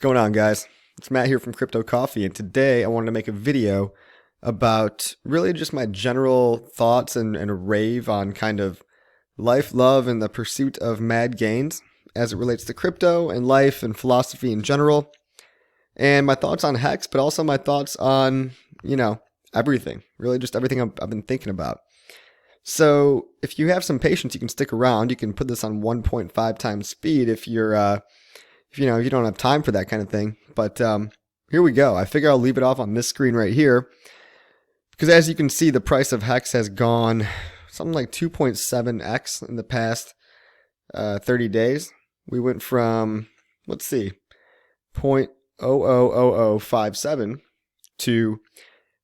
going on, guys? It's Matt here from Crypto Coffee, and today I wanted to make a video about really just my general thoughts and a rave on kind of life, love, and the pursuit of mad gains as it relates to crypto and life and philosophy in general, and my thoughts on HEX, but also my thoughts on, everything, really just everything I've been thinking about. So if you have some patience, you can stick around. You can put this on 1.5 times speed if you're if you don't have time for that kind of thing. But here we go. I figure I'll leave it off on this screen right here because, as you can see, the price of HEX has gone something like 2.7x in the past 30 days. We went from, let's see, 0.000057 to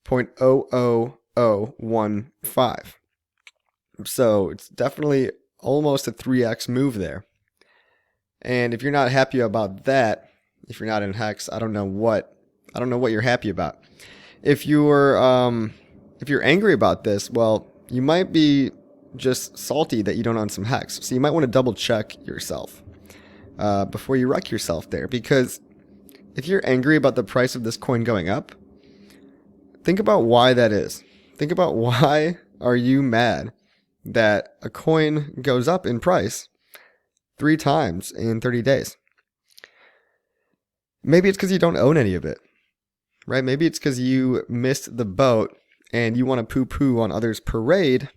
0.00015. So it's definitely almost a 3x move there. And if you're not happy about that, if you're not in HEX, I don't know what you're happy about. If you're angry about this, well, you might be just salty that you don't own some HEX. So you might want to double check yourself before you wreck yourself there. Because if you're angry about the price of this coin going up, think about why that is. Think about why are you mad that a coin goes up in price 3 times in 30 days. Maybe it's because you don't own any of it, right? Maybe it's because you missed the boat and you want to poo-poo on others' parade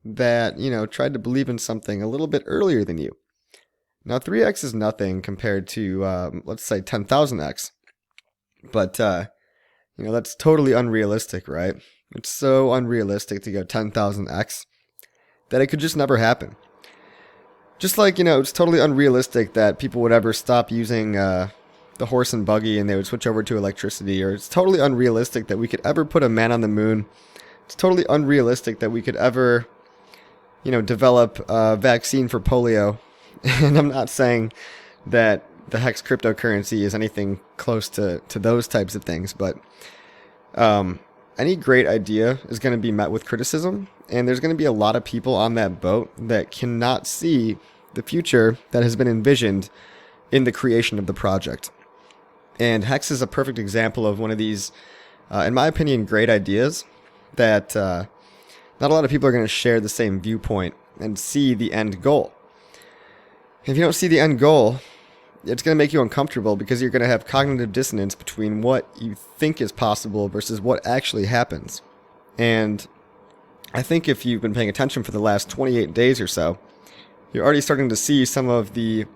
that, tried to believe in something a little bit earlier than you. Now, 3x is nothing compared to, let's say, 10,000x. But, that's totally unrealistic, right? It's so unrealistic to go 10,000x that it could just never happen. Just like, it's totally unrealistic that people would ever stop using the horse and buggy and they would switch over to electricity. Or it's totally unrealistic that we could ever put a man on the moon. It's totally unrealistic that we could ever, develop a vaccine for polio. And I'm not saying that the HEX cryptocurrency is anything close to those types of things. But any great idea is going to be met with criticism. And there's going to be a lot of people on that boat that cannot see the future that has been envisioned in the creation of the project. And HEX is a perfect example of one of these, in my opinion, great ideas that not a lot of people are going to share the same viewpoint and see the end goal. If you don't see the end goal, it's going to make you uncomfortable because you're going to have cognitive dissonance between what you think is possible versus what actually happens. And I think if you've been paying attention for the last 28 days or so, you're already starting to see some of the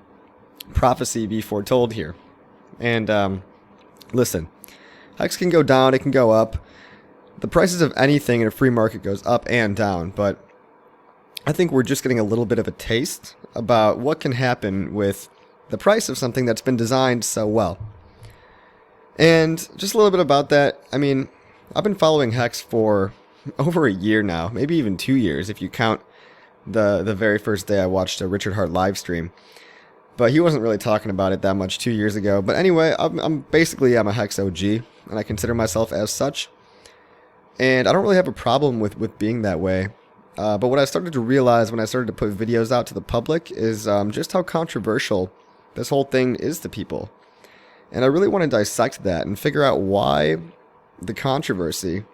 prophecy be foretold here. And listen, HEX can go down, it can go up. The prices of anything in a free market goes up and down, but I think we're just getting a little bit of a taste about what can happen with the price of something that's been designed so well. And just a little bit about that, I've been following HEX for over a year now, maybe even 2 years if you count the very first day I watched a Richard Hart live stream. But he wasn't really talking about it that much 2 years ago. But anyway, I'm a HEX OG, and I consider myself as such. And I don't really have a problem with being that way. But what I started to realize when I started to put videos out to the public is just how controversial this whole thing is to people. And I really want to dissect that and figure out why the controversy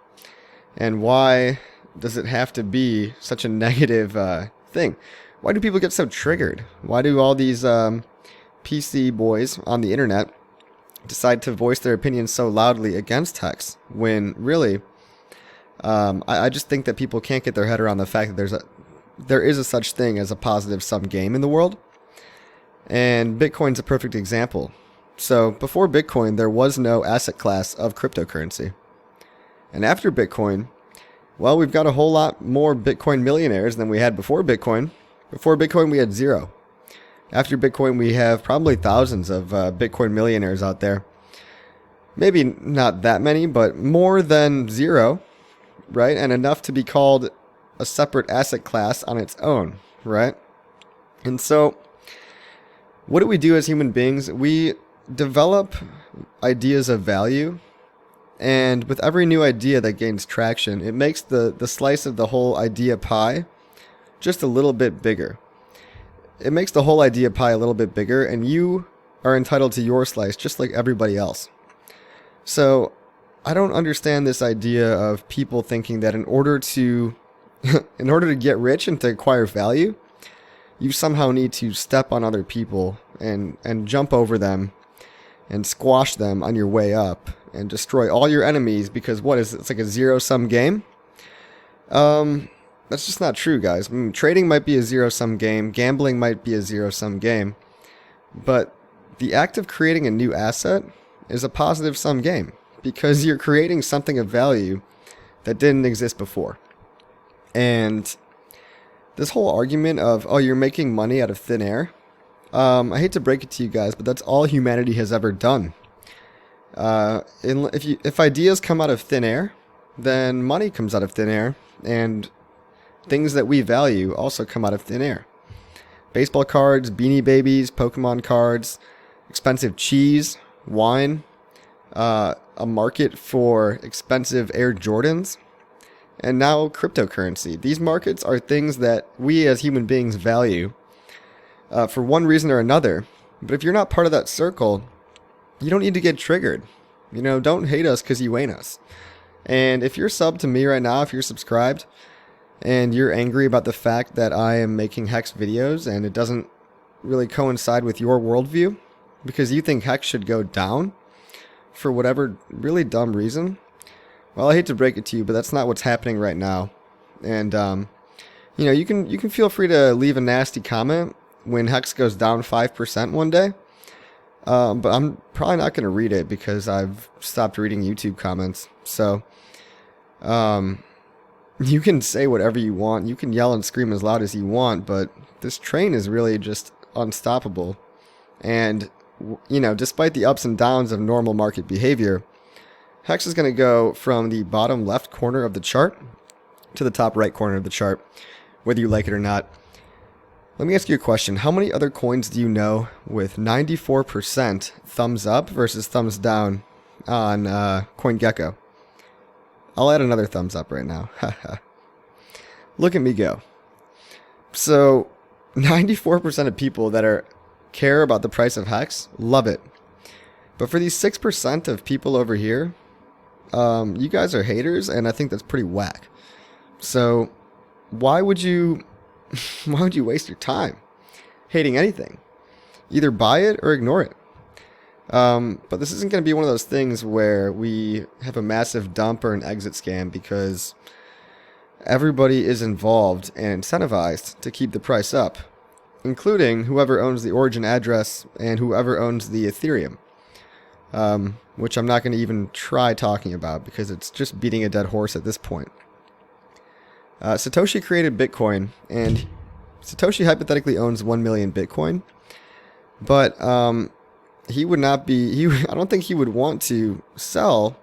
and why does it have to be such a negative thing? Why do people get so triggered? Why do all these PC boys on the internet decide to voice their opinions so loudly against HEX when really I just think that people can't get their head around the fact that there is a such thing as a positive sum game in the world. And Bitcoin's a perfect example. So before Bitcoin, there was no asset class of cryptocurrency. And after Bitcoin, well, we've got a whole lot more Bitcoin millionaires than we had before Bitcoin. Before Bitcoin, we had 0. After Bitcoin, we have probably thousands of Bitcoin millionaires out there. Maybe not that many, but more than 0, right? And enough to be called a separate asset class on its own, right? And so, what do we do as human beings? We develop ideas of value. And with every new idea that gains traction, it makes the slice of the whole idea pie just a little bit bigger. It makes the whole idea pie a little bit bigger, and you are entitled to your slice just like everybody else. So I don't understand this idea of people thinking that in order to get rich and to acquire value, you somehow need to step on other people and jump over them and squash them on your way up and destroy all your enemies because it's like a zero-sum game? That's just not true, guys. I mean, trading might be a zero-sum game, gambling might be a zero-sum game, but the act of creating a new asset is a positive-sum game because you're creating something of value that didn't exist before. And this whole argument of, oh, you're making money out of thin air, I hate to break it to you guys, but that's all humanity has ever done. If ideas come out of thin air, then money comes out of thin air, and things that we value also come out of thin air. Baseball cards, Beanie Babies, Pokemon cards, expensive cheese, wine, a market for expensive Air Jordans, and now cryptocurrency. These markets are things that we as human beings value for one reason or another. But if you're not part of that circle, you don't need to get triggered. Don't hate us because you ain't us. And if you're subbed to me right now, if you're subscribed, and you're angry about the fact that I am making Hex videos and it doesn't really coincide with your worldview, because you think Hex should go down for whatever really dumb reason, well, I hate to break it to you, but that's not what's happening right now. And you can feel free to leave a nasty comment when Hex goes down 5% one day. But I'm probably not going to read it because I've stopped reading YouTube comments. So you can say whatever you want. You can yell and scream as loud as you want, but this train is really just unstoppable. And despite the ups and downs of normal market behavior, Hex is going to go from the bottom left corner of the chart to the top right corner of the chart, whether you like it or not. Let me ask you a question. How many other coins do you know with 94% thumbs up versus thumbs down on CoinGecko? I'll add another thumbs up right now. Look at me go. So 94% of people that care about the price of Hex love it. But for these 6% of people over here, you guys are haters, and I think that's pretty whack. So why would you waste your time hating anything? Either buy it or ignore it. But this isn't going to be one of those things where we have a massive dump or an exit scam, because everybody is involved and incentivized to keep the price up, including whoever owns the origin address and whoever owns the Ethereum. Which I'm not going to even try talking about because it's just beating a dead horse at this point. Satoshi created Bitcoin, and Satoshi hypothetically owns 1 million Bitcoin, but he would not be. I don't think he would want to sell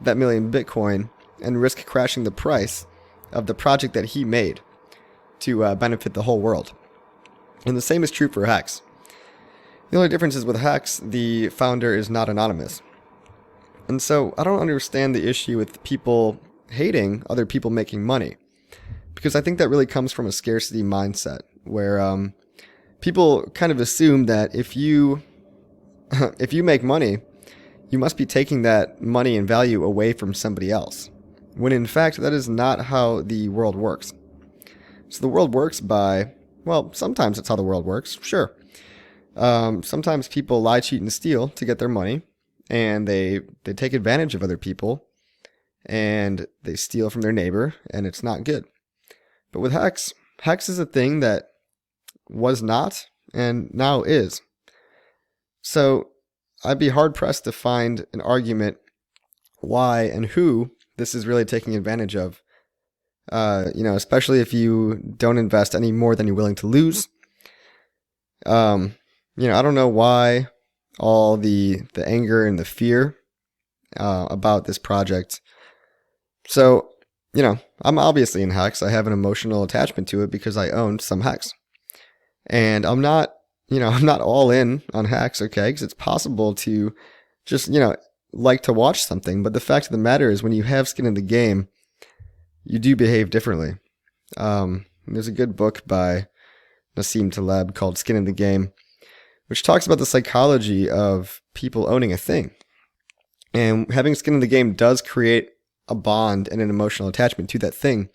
that million Bitcoin and risk crashing the price of the project that he made to benefit the whole world. And the same is true for Hex. The only difference is with Hex, the founder is not anonymous. And so I don't understand the issue with people hating other people making money, because I think that really comes from a scarcity mindset where people kind of assume that if you make money, you must be taking that money and value away from somebody else, when in fact that is not how the world works. So the world works by, well, sometimes that's how the world works, sure. Sometimes people lie, cheat, and steal to get their money, and they take advantage of other people, and they steal from their neighbor, and it's not good. But with Hex is a thing that was not and now is. So I'd be hard-pressed to find an argument why and who this is really taking advantage of. Especially if you don't invest any more than you're willing to lose. I don't know why all the anger and the fear about this project. So, I'm obviously in Hex. I have an emotional attachment to it because I own some Hex. And I'm not all in on Hex, okay? Because it's possible to just, like to watch something. But the fact of the matter is, when you have skin in the game, you do behave differently. There's a good book by Nassim Taleb called Skin in the Game, which talks about the psychology of people owning a thing. And having skin in the game does create a bond and an emotional attachment to that thing.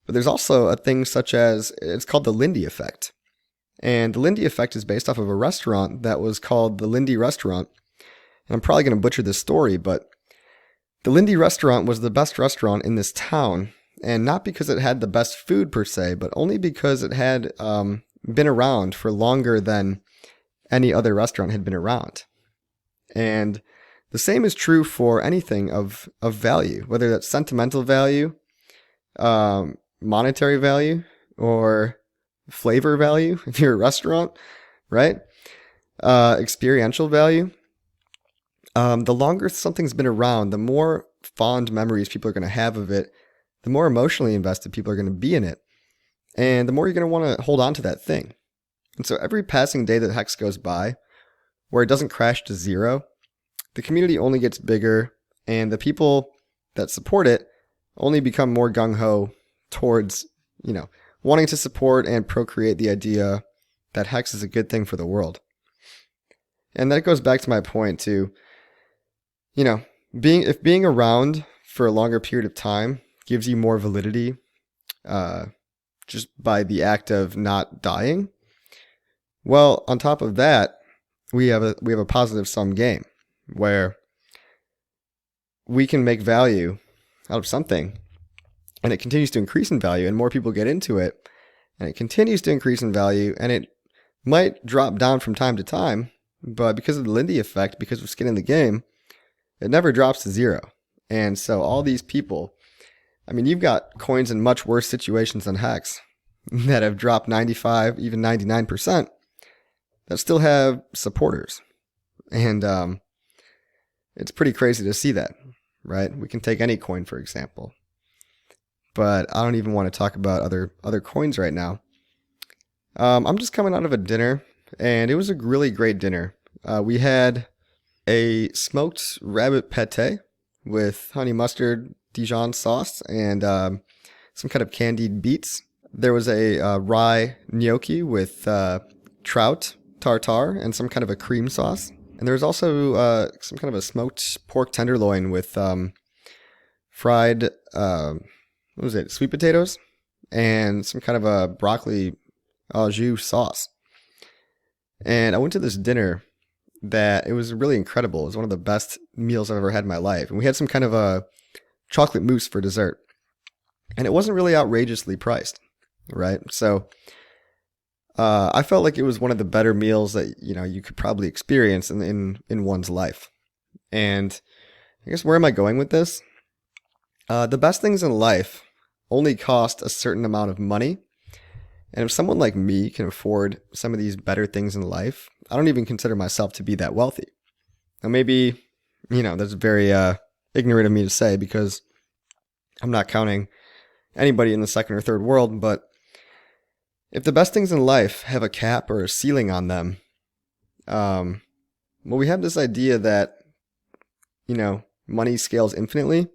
But there's also a thing such as, it's called the Lindy effect. And the Lindy effect is based off of a restaurant that was called the Lindy restaurant. And I'm probably going to butcher this story, but the Lindy restaurant was the best restaurant in this town. And not because it had the best food per se, but only because it had been around for longer than any other restaurant had been around. And the same is true for anything of value, whether that's sentimental value, monetary value, or flavor value, if you're a restaurant, right? Experiential value. The longer something's been around, the more fond memories people are going to have of it, the more emotionally invested people are going to be in it, and the more you're going to want to hold on to that thing. And so every passing day that Hex goes by, where it doesn't crash to zero, the community only gets bigger, and the people that support it only become more gung-ho towards, wanting to support and procreate the idea that Hex is a good thing for the world. And that goes back to my point to, being around for a longer period of time gives you more validity, just by the act of not dying. Well, on top of that, we have a positive sum game where we can make value out of something, and it continues to increase in value, and more people get into it, and it continues to increase in value, and it might drop down from time to time, but because of the Lindy effect, because of skin in the game, it never drops to zero. And so all these people, you've got coins in much worse situations than Hex that have dropped 95, even 99%, that still have supporters. And it's pretty crazy to see that, right? We can take any coin, for example. But I don't even want to talk about other coins right now. I'm just coming out of a dinner, and it was a really great dinner. We had a smoked rabbit pate with honey mustard Dijon sauce and some kind of candied beets. There was a rye gnocchi with trout tartare and some kind of a cream sauce. And there was also some kind of a smoked pork tenderloin with fried, sweet potatoes and some kind of a broccoli au jus sauce. And I went to this dinner that it was really incredible. It was one of the best meals I've ever had in my life. And we had some kind of a chocolate mousse for dessert. And it wasn't really outrageously priced, right? So I felt like it was one of the better meals that you could probably experience in one's life. And I guess, where am I going with this? The best things in life only cost a certain amount of money. And if someone like me can afford some of these better things in life, I don't even consider myself to be that wealthy. Now maybe, that's very ignorant of me to say, because I'm not counting anybody in the second or third world, but if the best things in life have a cap or a ceiling on them, we have this idea that, money scales infinitely.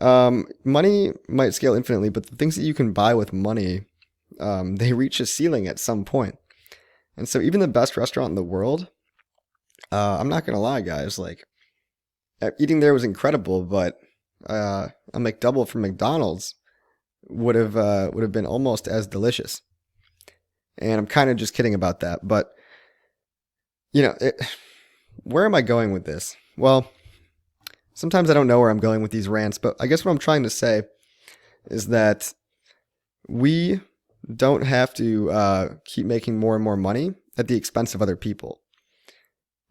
Money might scale infinitely, but the things that you can buy with money, they reach a ceiling at some point. And so even the best restaurant in the world, I'm not going to lie, guys, eating there was incredible, but a McDouble from McDonald's would have been almost as delicious. And I'm kind of just kidding about that, but where am I going with this? Well, sometimes I don't know where I'm going with these rants, but I guess what I'm trying to say is that we don't have to keep making more and more money at the expense of other people,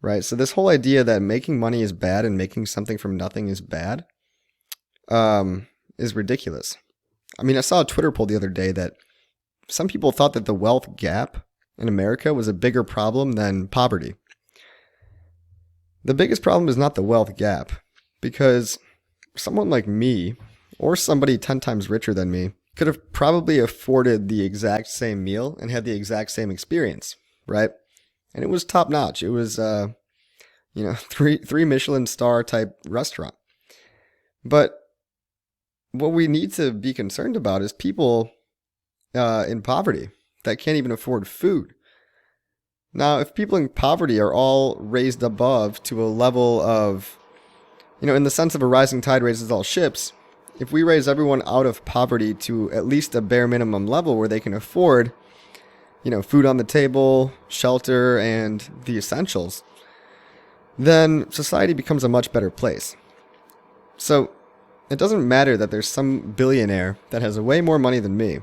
right? So this whole idea that making money is bad and making something from nothing is bad is ridiculous. I saw a Twitter poll the other day that some people thought that the wealth gap in America was a bigger problem than poverty. The biggest problem is not the wealth gap, because someone like me, or somebody 10 times richer than me, could have probably afforded the exact same meal and had the exact same experience, right? And it was top notch. It was, three Michelin star type restaurant. But what we need to be concerned about is people in poverty that can't even afford food. Now, if people in poverty are all raised above to a level of, in the sense of a rising tide raises all ships, if we raise everyone out of poverty to at least a bare minimum level where they can afford, food on the table, shelter, and the essentials, then society becomes a much better place. So it doesn't matter that there's some billionaire that has way more money than me,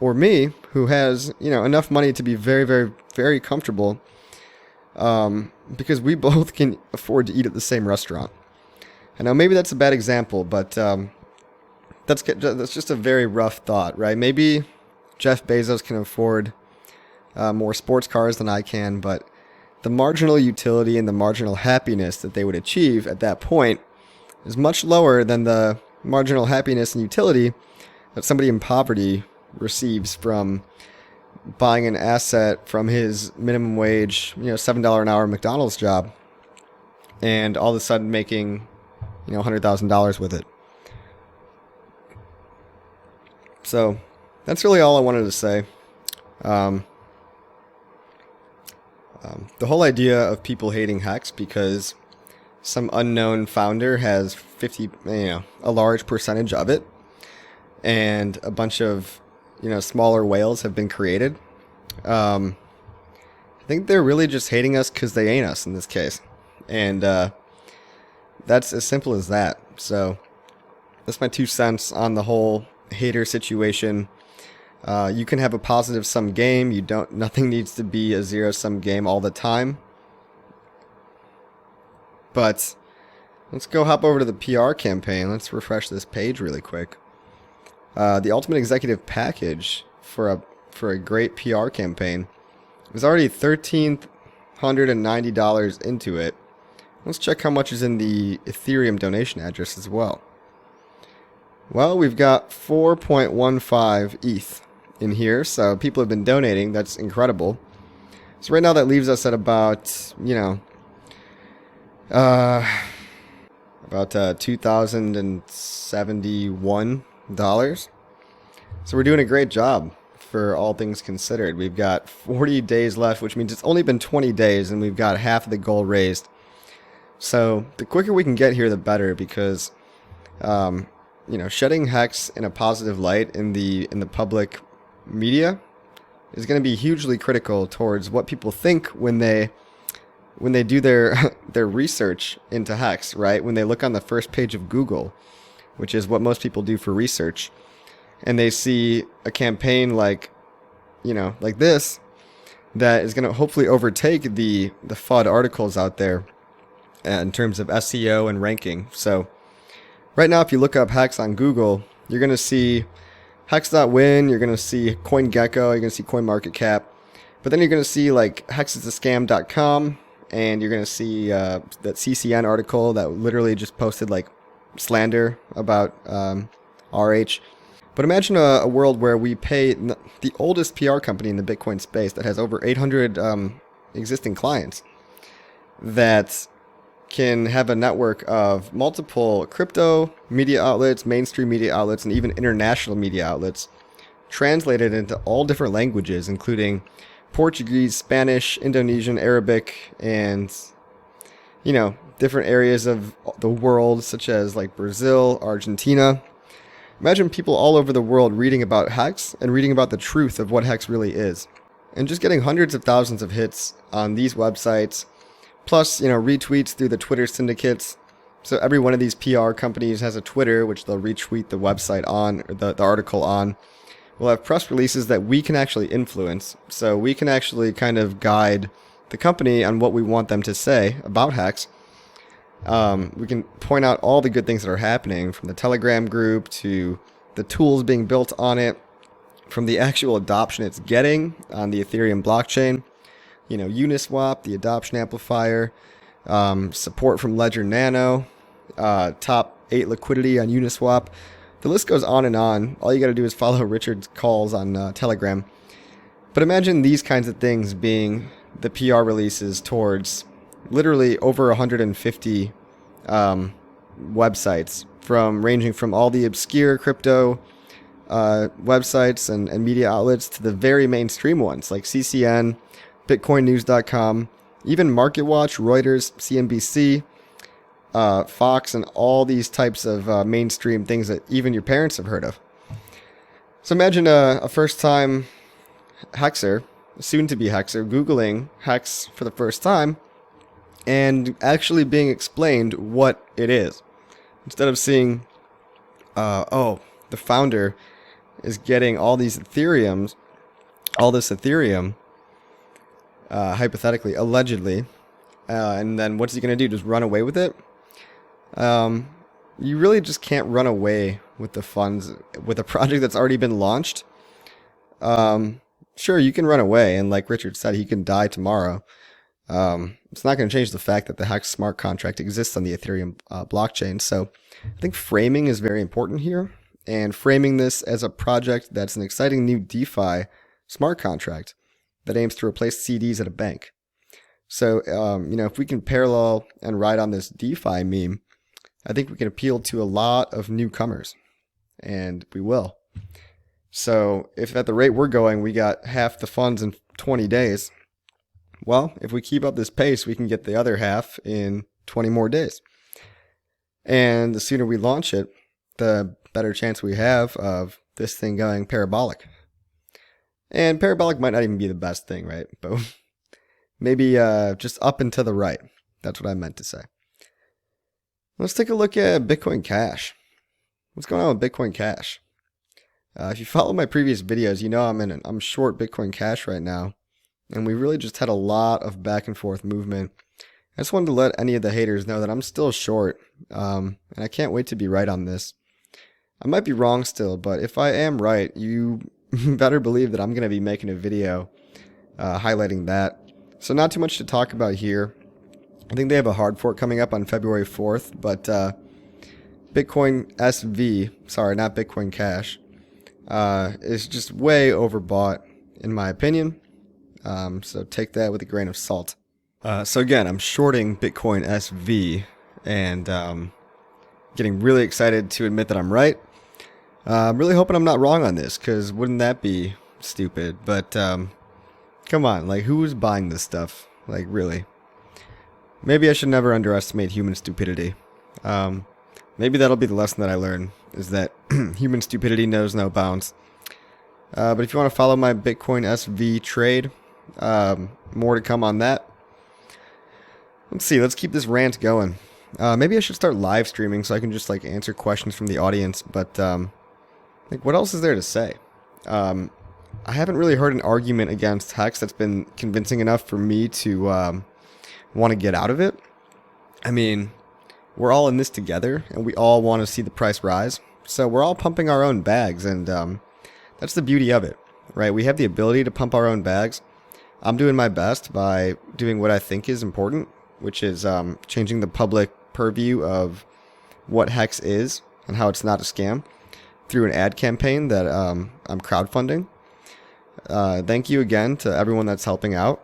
or me who has, enough money to be very, very, very comfortable, because we both can afford to eat at the same restaurant. I know maybe that's a bad example, but that's just a very rough thought, right? Maybe Jeff Bezos can afford more sports cars than I can, but the marginal utility and the marginal happiness that they would achieve at that point is much lower than the marginal happiness and utility that somebody in poverty receives from buying an asset from his minimum wage, $7 an hour McDonald's job, and all of a sudden making, $100,000 with it. So that's really all I wanted to say. The whole idea of people hating HEX because some unknown founder has a large percentage of it, and a bunch of, smaller whales have been created. I think they're really just hating us because they ain't us in this case. And that's as simple as that. So that's my 2 cents on the whole hater situation. You can have a positive sum game. Nothing needs to be a zero sum game all the time. But let's go hop over to the PR campaign. Let's refresh this page really quick. The ultimate executive package for a great PR campaign was already $1,390 into it. Let's check how much is in the Ethereum donation address as well. Well, we've got 4.15 ETH in here, so people have been donating. That's incredible. So right now that leaves us at about, $2,071. So we're doing a great job for all things considered. We've got 40 days left, which means it's only been 20 days, and we've got half of the goal raised. So the quicker we can get here, the better, because shedding HEX in a positive light in the public media is going to be hugely critical towards what people think when they do their research into HEX, right? When they look on the first page of Google, which is what most people do for research, and they see a campaign like this that is going to hopefully overtake the FUD articles out there in terms of SEO and ranking. So right now, if you look up HEX on Google, you're going to see hex.win, you're going to see CoinGecko, you're going to see CoinMarketCap, but then you're going to see hexisascam.com, and you're going to see that CCN article that literally just posted slander about RH. But imagine a world where we pay the oldest PR company in the Bitcoin space that has over 800 existing clients that can have a network of multiple crypto media outlets, mainstream media outlets, and even international media outlets translated into all different languages, including Portuguese, Spanish, Indonesian, Arabic, and different areas of the world, such as Brazil, Argentina. Imagine people all over the world reading about HEX and reading about the truth of what HEX really is, and just getting hundreds of thousands of hits on these websites, plus retweets through the Twitter syndicates. So every one of these PR companies has a Twitter, which they'll retweet the website on, or the article on. We'll have press releases that we can actually influence. So we can actually kind of guide the company on what we want them to say about HEX. We can point out all the good things that are happening, from the Telegram group to the tools being built on it, from the actual adoption it's getting on the Ethereum blockchain. Uniswap, the adoption amplifier, support from Ledger Nano, top 8 liquidity on Uniswap. The list goes on and on. All you got to do is follow Richard's calls on Telegram. But imagine these kinds of things being the PR releases towards literally over 150 websites, ranging from all the obscure crypto websites and media outlets to the very mainstream ones like CCN, BitcoinNews.com, even MarketWatch, Reuters, CNBC, Fox, and all these types of mainstream things that even your parents have heard of. So imagine a first-time hexer, soon-to-be hexer, Googling hex for the first time and actually being explained what it is. Instead of seeing, oh, the founder is getting all this Ethereum, hypothetically, allegedly, and then what's he going to do? Just run away with it? You really just can't run away with the funds with a project that's already been launched. Sure, you can run away, and like Richard said, he can die tomorrow. It's not going to change the fact that the HEX smart contract exists on the Ethereum blockchain. So I think framing is very important here, and framing this as a project that's an exciting new DeFi smart contract that aims to replace CDs at a bank. So, if we can parallel and ride on this DeFi meme, I think we can appeal to a lot of newcomers, and we will. So if at the rate we're going, we got half the funds in 20 days, well, if we keep up this pace, we can get the other half in 20 more days. And the sooner we launch it, the better chance we have of this thing going parabolic. And parabolic might not even be the best thing, right? But maybe just up and to the right. That's what I meant to say. Let's take a look at Bitcoin Cash. What's going on with Bitcoin Cash? If you follow my previous videos, you know I'm short Bitcoin Cash right now. And we really just had a lot of back and forth movement. I just wanted to let any of the haters know that I'm still short. And I can't wait to be right on this. I might be wrong still, but if I am right, you better believe that I'm going to be making a video highlighting that. So not too much to talk about here. I think they have a hard fork coming up on February 4th, but Bitcoin SV, sorry, not Bitcoin Cash, is just way overbought in my opinion. So take that with a grain of salt. So again, I'm shorting Bitcoin SV and getting really excited to admit that I'm right. I'm really hoping I'm not wrong on this, because wouldn't that be stupid? But come on, like, who is buying this stuff? Like, really? Maybe I should never underestimate human stupidity. Maybe that'll be the lesson that I learn, is that human stupidity knows no bounds. But if you want to follow my Bitcoin SV trade, more to come on that. Let's see, let's keep this rant going. Maybe I should start live streaming so I can just like answer questions from the audience, but like, what else is there to say? I haven't really heard an argument against HEX that's been convincing enough for me to want to get out of it. I mean, we're all in this together, and we all want to see the price rise. So we're all pumping our own bags, and that's the beauty of it, right? We have the ability to pump our own bags. I'm doing my best by doing what I think is important, which is changing the public purview of what HEX is and how it's not a scam through an ad campaign that I'm crowdfunding. Thank you again to everyone that's helping out.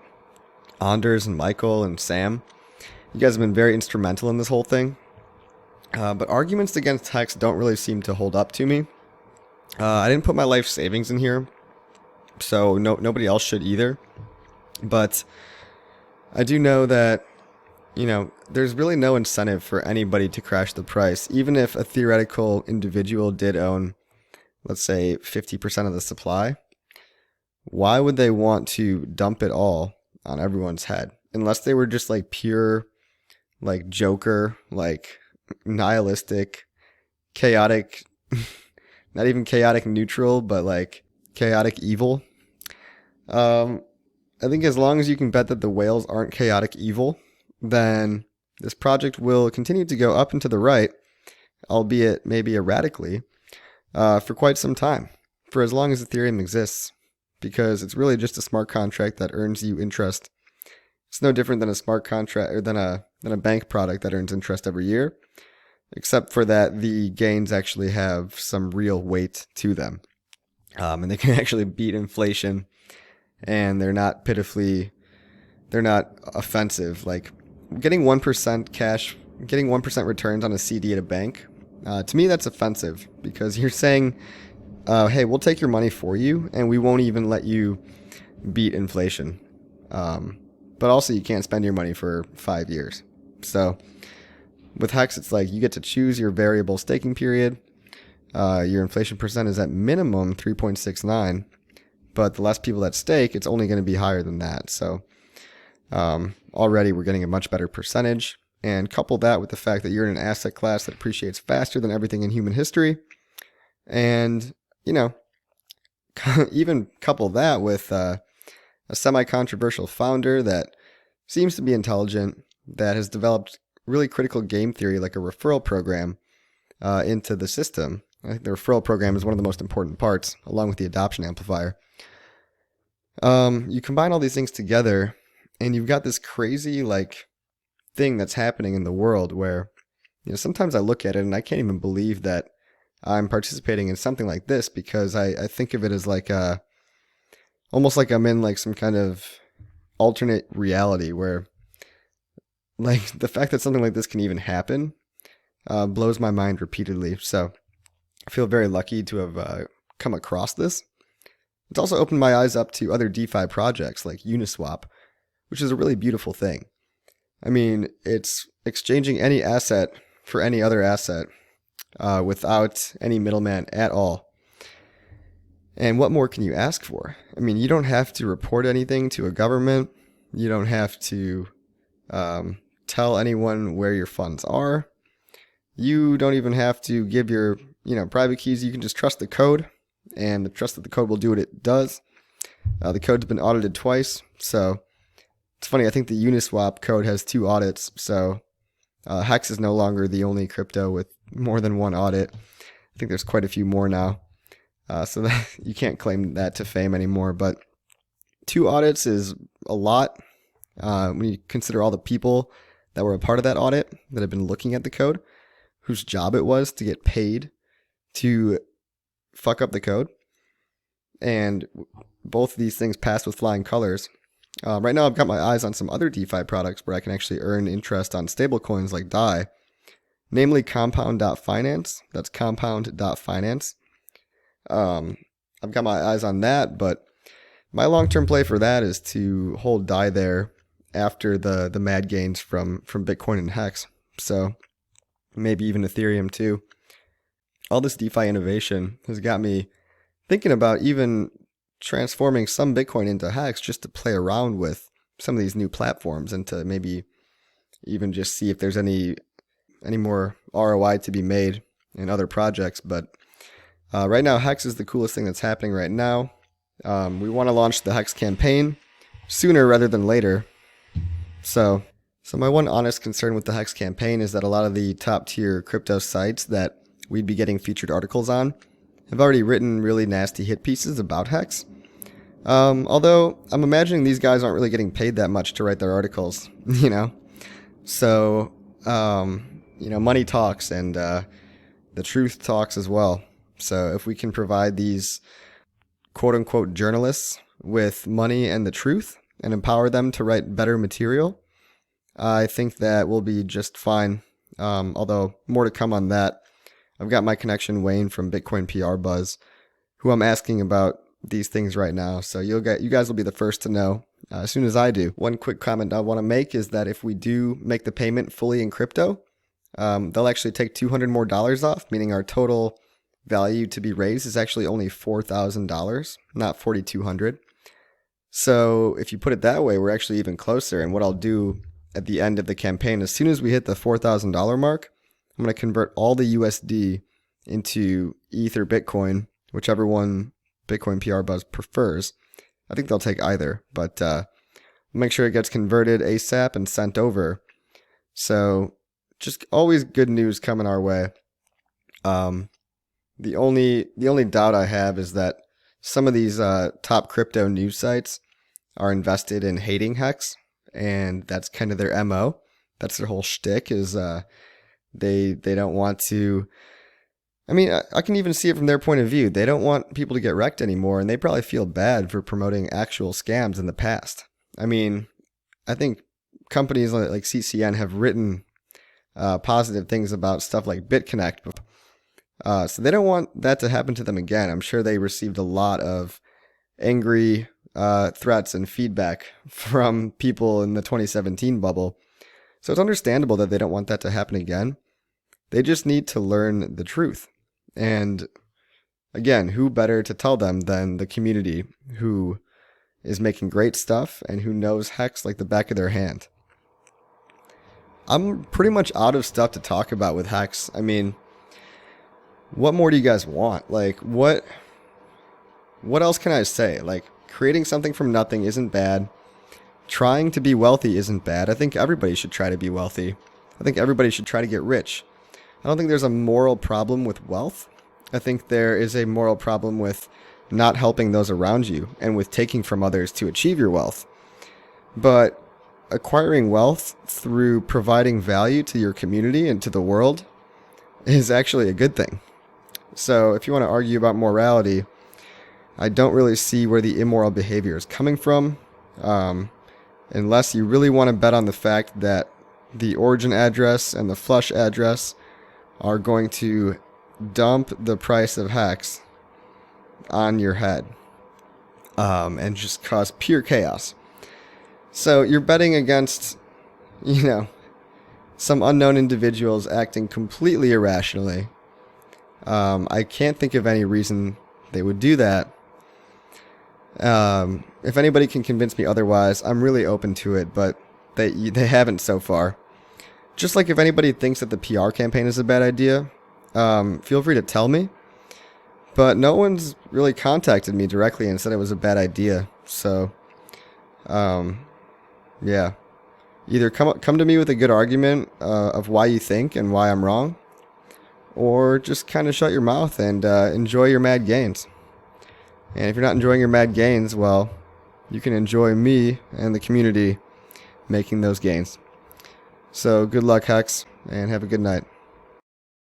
Anders and Michael and Sam. You guys have been very instrumental in this whole thing. But arguments against HEX don't really seem to hold up to me. I didn't put my life savings in here, so nobody else should either. But I do know that, there's really no incentive for anybody to crash the price. Even if a theoretical individual did own, let's say, 50% of the supply, why would they want to dump it all on everyone's head? Unless they were just like pure, like Joker, like nihilistic, chaotic, not even chaotic neutral, but like chaotic evil. I think as long as you can bet that the whales aren't chaotic evil, then this project will continue to go up and to the right, albeit maybe erratically, for quite some time, for as long as Ethereum exists, because it's really just a smart contract that earns you interest. It's no different than a smart contract or than a bank product that earns interest every year, except for that the gains actually have some real weight to them, and they can actually beat inflation. And they're not offensive. Like getting 1% cash, getting 1% returns on a CD at a bank, to me that's offensive, because you're saying, hey, we'll take your money for you and we won't even let you beat inflation. But also you can't spend your money for 5 years. So with HEX, it's like you get to choose your variable staking period. Your inflation percent is at minimum 3.69, but the less people that stake, it's only going to be higher than that. So already we're getting a much better percentage. And couple that with the fact that you're in an asset class that appreciates faster than everything in human history. And, even couple that with a semi-controversial founder that seems to be intelligent, that has developed really critical game theory like a referral program into the system. I think the referral program is one of the most important parts, along with the adoption amplifier. You combine all these things together, and you've got this crazy thing that's happening in the world where, sometimes I look at it and I can't even believe that I'm participating in something like this, because I think of it as almost like I'm in some kind of alternate reality where the fact that something like this can even happen blows my mind repeatedly. So I feel very lucky to have come across this. It's also opened my eyes up to other DeFi projects like Uniswap, which is a really beautiful thing. I mean, it's exchanging any asset for any other asset without any middleman at all. And what more can you ask for? I mean, you don't have to report anything to a government. You don't have to tell anyone where your funds are. You don't even have to give your private keys. You can just trust the code and trust that the code will do what it does. The code's been audited twice, so it's funny. I think the Uniswap code has 2 audits, so HEX is no longer the only crypto with more than 1 audit. I think there's quite a few more now, so that you can't claim that to fame anymore. But 2 audits is a lot when you consider all the people that were a part of that audit that have been looking at the code, whose job it was to get paid to fuck up the code. And both of these things passed with flying colors. Right now I've got my eyes on some other DeFi products where I can actually earn interest on stablecoins like DAI, namely compound.finance. That's compound.finance. I've got my eyes on that, but my long-term play for that is to hold DAI there after the mad gains from Bitcoin and HEX. So maybe even Ethereum too. All this DeFi innovation has got me thinking about even transforming some Bitcoin into HEX just to play around with some of these new platforms and to maybe even just see if there's any more ROI to be made in other projects. But right now, HEX is the coolest thing that's happening right now. We want to launch the HEX campaign sooner rather than later. So my one honest concern with the HEX campaign is that a lot of the top tier crypto sites that we'd be getting featured articles on have already written really nasty hit pieces about HEX. Although I'm imagining these guys aren't really getting paid that much to write their articles, So, money talks and the truth talks as well. So if we can provide these quote unquote journalists with money and the truth and empower them to write better material, I think that we'll be just fine. Although more to come on that. I've got my connection Wayne from Bitcoin PR Buzz, who I'm asking about these things right now. So you guys will be the first to know as soon as I do. One quick comment I want to make is that if we do make the payment fully in crypto, they'll actually take $200 more off, meaning our total value to be raised is actually only $4,000, not $4,200. So if you put it that way, we're actually even closer. And what I'll do at the end of the campaign, as soon as we hit the $4,000 mark, I'm going to convert all the USD into ETH or Bitcoin, whichever one Bitcoin PR Buzz prefers. I think they'll take either, but make sure it gets converted ASAP and sent over. So just always good news coming our way. The only doubt I have is that some of these top crypto news sites are invested in hating HEX, and that's kind of their MO. That's their whole shtick is they don't want to. I mean, I can even see it from their point of view. They don't want people to get wrecked anymore, and they probably feel bad for promoting actual scams in the past. I mean, I think companies like CCN have written positive things about stuff like BitConnect. So they don't want that to happen to them again. I'm sure they received a lot of angry threats and feedback from people in the 2017 bubble. So it's understandable that they don't want that to happen again. They just need to learn the truth. And again, who better to tell them than the community who is making great stuff and who knows Hex like the back of their hand. I'm pretty much out of stuff to talk about with Hex. I mean, what more do you guys want? Like, what else can I say? Like, creating something from nothing isn't bad. Trying to be wealthy isn't bad. I think everybody should try to be wealthy. I think everybody should try to get rich. I don't think there's a moral problem with wealth. I think there is a moral problem with not helping those around you and with taking from others to achieve your wealth. But acquiring wealth through providing value to your community and to the world is actually a good thing. So if you want to argue about morality, I don't really see where the immoral behavior is coming from, unless you really want to bet on the fact that the origin address and the flush address are going to dump the price of Hex on your head and just cause pure chaos. So you're betting against, some unknown individuals acting completely irrationally. I can't think of any reason they would do that. If anybody can convince me otherwise, I'm really open to it, but they haven't so far. Just like if anybody thinks that the PR campaign is a bad idea, feel free to tell me. But no one's really contacted me directly and said it was a bad idea. So, yeah. Either come to me with a good argument of why you think and why I'm wrong, or just kind of shut your mouth and enjoy your mad gains. And if you're not enjoying your mad gains, well, you can enjoy me and the community making those gains. So good luck, Hex, and have a good night.